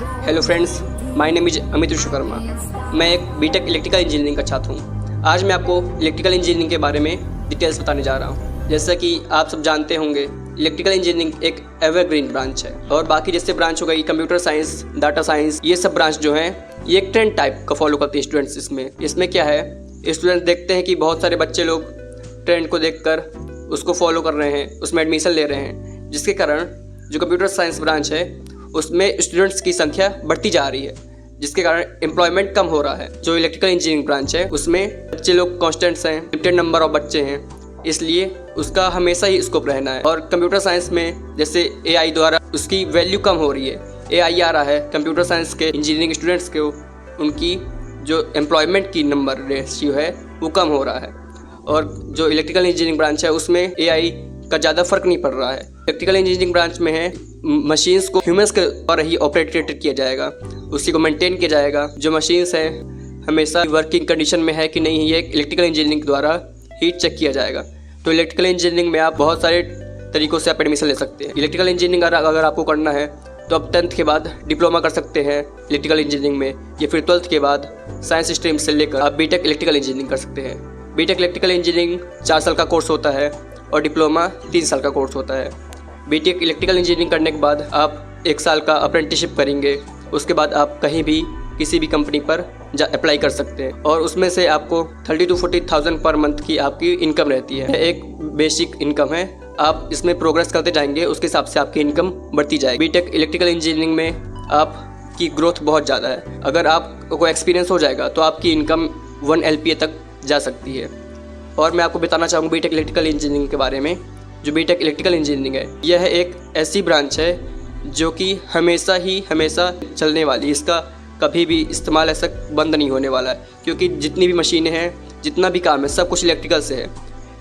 Hello friends, my name is Amit Vishwakarma. मैं एक BTech electrical engineering का छात्र हूँ। आज मैं आपको इलेक्ट्रिकल इंजीनियरिंग के बारे में डिटेल्स बताने जा रहा हूँ। जैसा कि आप सब जानते होंगे, इलेक्ट्रिकल इंजीनियरिंग एक एवरग्रीन ब्रांच है और बाकी जैसे ब्रांच हो गई कंप्यूटर साइंस, डाटा साइंस, ये सब ब्रांच जो है ये एक ट्रेंड टाइप का फॉलो करते हैं स्टूडेंट्स। इसमें क्या है, स्टूडेंट्स देखते हैं कि बहुत सारे बच्चे लोग ट्रेंड को देखकर उसको फॉलो कर रहे हैं, उसमें एडमिशन ले रहे हैं, जिसके कारण जो कंप्यूटर साइंस ब्रांच है उसमें स्टूडेंट्स की संख्या बढ़ती जा रही है, जिसके कारण एम्प्लॉयमेंट कम हो रहा है। जो इलेक्ट्रिकल इंजीनियरिंग ब्रांच है उसमें बच्चे लोग कॉन्स्टेंट्स हैं, लिमिटेड नंबर ऑफ बच्चे हैं, इसलिए उसका हमेशा ही स्कोप रहना है। और कंप्यूटर साइंस में जैसे AI द्वारा उसकी वैल्यू कम हो रही है, AI आ रहा है, कंप्यूटर साइंस के इंजीनियरिंग स्टूडेंट्स को उनकी जो एम्प्लॉयमेंट की नंबर रेशियो है वो कम हो रहा है। और जो इलेक्ट्रिकल इंजीनियरिंग ब्रांच है उसमें AI का ज़्यादा फर्क नहीं पड़ रहा है। इलेक्ट्रिकल इंजीनियरिंग ब्रांच में है मशीन्स को ह्यूमंस के द्वारा ही ऑपरेटेड किया जाएगा, उसी को मेंटेन किया जाएगा। जो मशीन्स है हमेशा वर्किंग कंडीशन में है कि नहीं, ये इलेक्ट्रिकल इंजीनियरिंग द्वारा ही चेक किया जाएगा। तो इलेक्ट्रिकल इंजीनियरिंग में आप बहुत सारे तरीक़ों से आप एडमिशन ले सकते हैं। इलेक्ट्रिकल इंजीनियरिंग अगर आपको करना है तो आप 10th के बाद डिप्लोमा कर सकते हैं इलेक्ट्रिकल इंजीनियरिंग में, या फिर 12th के बाद साइंस स्ट्रीम से लेकर आप बीटेक इलेक्ट्रिकल इंजीनियरिंग कर सकते हैं। बीटेक इलेक्ट्रिकल इंजीनियरिंग 4 साल का कोर्स होता है और डिप्लोमा 3 साल का कोर्स होता है। बीटेक इलेक्ट्रिकल इंजीनियरिंग करने के बाद आप 1 साल का अप्रेंटिसशिप करेंगे, उसके बाद आप कहीं भी किसी भी कंपनी पर अप्लाई कर सकते हैं और उसमें से आपको 30 to 40,000 पर मंथ की आपकी इनकम रहती है। एक बेसिक इनकम है, आप इसमें प्रोग्रेस करते जाएंगे उसके हिसाब से आपकी इनकम बढ़ती जाएगी। बीटेक इलेक्ट्रिकल इंजीनियरिंग में आपकी ग्रोथ बहुत ज़्यादा है। अगर आपको एक्सपीरियंस हो जाएगा तो आपकी इनकम 1 LPA तक जा सकती है। और मैं आपको बताना चाहूँगा बीटेक इलेक्ट्रिकल इंजीनियरिंग के बारे में। जो बीटेक इलेक्ट्रिकल इंजीनियरिंग है यह एक ऐसी ब्रांच है जो कि हमेशा चलने वाली, इसका कभी भी इस्तेमाल ऐसा बंद नहीं होने वाला है, क्योंकि जितनी भी मशीनें हैं, जितना भी काम है, सब कुछ इलेक्ट्रिकल से है।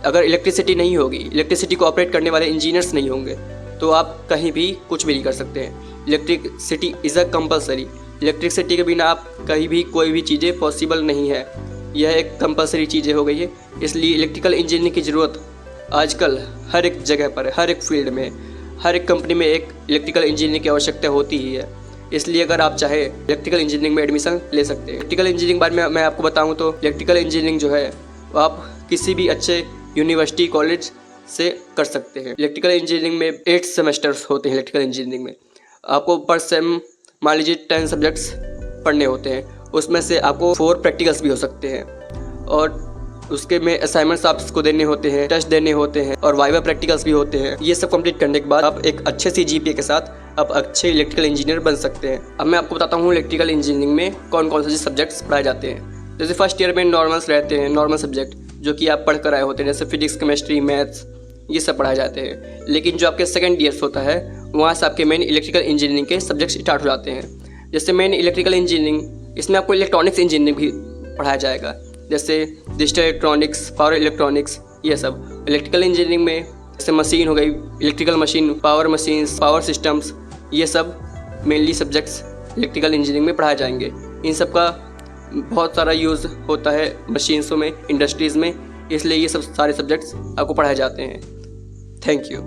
अगर इलेक्ट्रिसिटी नहीं होगी, इलेक्ट्रिसिटी को ऑपरेट करने वाले इंजीनियर्स नहीं होंगे तो आप कहीं भी कुछ भी नहीं कर सकते हैं। Electricity is a compulsory. Electricity के बिना आप कहीं भी कोई भी चीज़ें पॉसिबल नहीं है, यह एक कंपलसरी चीज़ें हो गई है। इसलिए इलेक्ट्रिकल इंजीनियरिंग की ज़रूरत आजकल हर एक जगह पर, हर एक फील्ड में, हर एक कंपनी में एक इलेक्ट्रिकल इंजीनियरिंग की आवश्यकता होती ही है। इसलिए अगर आप चाहे इलेक्ट्रिकल इंजीनियरिंग में एडमिशन ले सकते हैं। इलेक्ट्रिकल इंजीनियरिंग बारे में मैं आपको बताऊं तो इलेक्ट्रिकल इंजीनियरिंग जो है आप किसी भी अच्छे यूनिवर्सिटी कॉलेज से कर सकते हैं। इलेक्ट्रिकल इंजीनियरिंग में 8 सेमेस्टर्स होते हैं। इलेक्ट्रिकल इंजीनियरिंग में आपको पर सेम मान लीजिए 10 सब्जेक्ट्स पढ़ने होते हैं, उसमें से आपको 4 प्रैक्टिकल्स भी हो सकते हैं और उसके में असाइनमेंट्स आपको देने होते हैं, टेस्ट देने होते हैं और वाइवा प्रैक्टिकल्स भी होते हैं। ये सब कंप्लीट करने के बाद आप एक अच्छे सी GPA के साथ आप अच्छे इलेक्ट्रिकल इंजीनियर बन सकते हैं। अब मैं आपको बताता हूँ इलेक्ट्रिकल इंजीनियरिंग में कौन कौन से सब्जेक्ट्स पढ़ाए जाते हैं। जैसे फर्स्ट ईयर में नॉर्मल्स रहते हैं, नॉर्मल सब्जेक्ट जो कि आप पढ़ कर आए होते हैं, जैसे फिजिक्स, केमिस्ट्री, मैथ्स, ये सब पढ़ाए जाते हैं। लेकिन जो आपके सेकेंड ईयर्स होता है वहाँ से आपके मेन इलेक्ट्रिकल इंजीनियरिंग के सब्जेक्ट स्टार्ट हो जाते हैं। जैसे मेन इलेक्ट्रिकल इंजीनियरिंग, इसमें आपको इलेक्ट्रॉनिक्स इंजीनियरिंग भी पढ़ाया जाएगा, जैसे डिजिटल इलेक्ट्रॉनिक्स, पावर इलेक्ट्रॉनिक्स, ये सब। इलेक्ट्रिकल इंजीनियरिंग में जैसे मशीन हो गई, electrical machine, power machines, power systems, ये सब मेनली सब्जेक्ट्स इलेक्ट्रिकल इंजीनियरिंग में पढ़ाए जाएंगे। इन सब का बहुत सारा यूज़ होता है मशीन्सों में, इंडस्ट्रीज़ में, इसलिए ये सब सारे सब्जेक्ट्स आपको पढ़ाए जाते हैं। Thank you.